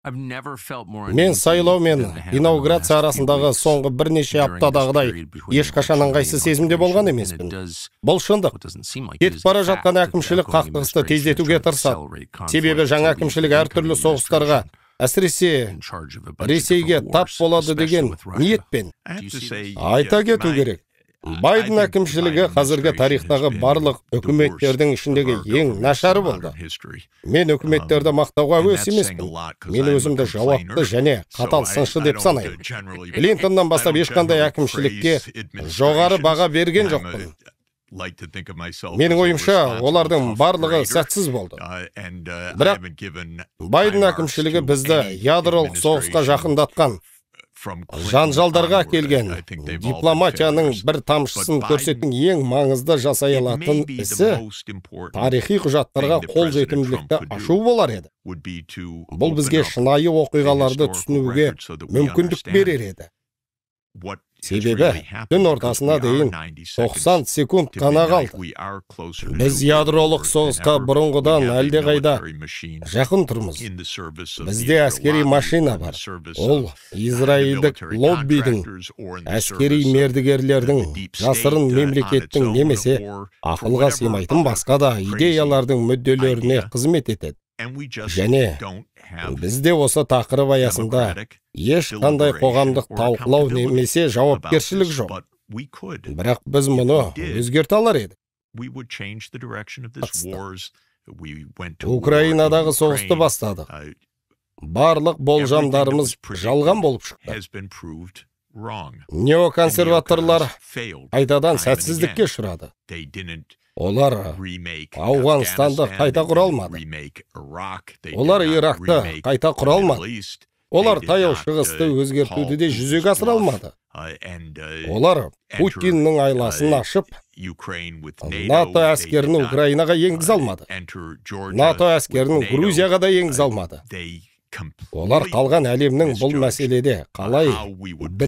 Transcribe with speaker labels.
Speaker 1: Мен сайлау мен инаугурация арасындағы соңғы бірнеше аптадағыдай ешқашан ыңғайсыз сезімде болған емеспін. Бұл шындық. Кетіп бара жатқан әкімшілік қақтығысты тездетуге тырысады. Себебі жаңа әкімшілік әртүрлі соғыстарға, әсіресе Ресейге тап болады деген ниетпен. Айта кету керек. Байден әкімшілігі қазіргі тарихтағы барлық үкіметтердің ішіндегі ең нашары болды. Мен үкіметтерді мақтауға әуес емеспін. Мен өзімді жауапты және қатал сыншы деп санаймын. Клинтоннан бастап ешқандай әкімшілікке жоғары баға берген жоқпын. Менің ойымша, олардың барлығы сәтсіз болды. Бірақ Байден әкімшілігі бізді ядролық соғысқа жақындатқан, жанжалдарға келген, дипломатияның бір тамшысын көрсеткен ең маңызды жасай алатын ісі тарихи құжаттарға қол жетімділікті ашу болар еді. Бұл бізге шынайы оқиғаларды түсінуге мүмкіндік берер еді. Себебі түн ортасына дейін 90 секунд қана қалды. Біз ядролық соғысқа бұрынғыдан әлдеқайда жақын тұрмыз. Бізде әскери машина бар. Ол израильдік лоббидің, әскери мердігерлердің, жасырын мемлекеттің немесе ақылға сыймайтын басқа да идеялардың мүдделеріне қызмет етеді. Және бізде осы тақырып аясында ешқандай қоғамдық талқылау немесе жауапкершілік жоқ. Бірақ біз мұны өзгерте алар едік. Украинадағы соғысты бастадық. Барлық болжамдарымыз жалған болып шықты. Неоконсерваторлар қайтадан сәтсіздікке ұшырады. Олар Ауғанстанды қайта құра алмады. Олар Иракты қайта құра алмады. Олар таяу шығысты өзгертуді де жүзеге асыра алмады. Олар Путиннің айласын ашып, НАТО әскерін Украинаға енгізе алмады. НАТО әскерін Грузияға да енгізе алмады. Олар қалған әлемнің бұл мәселеде қалай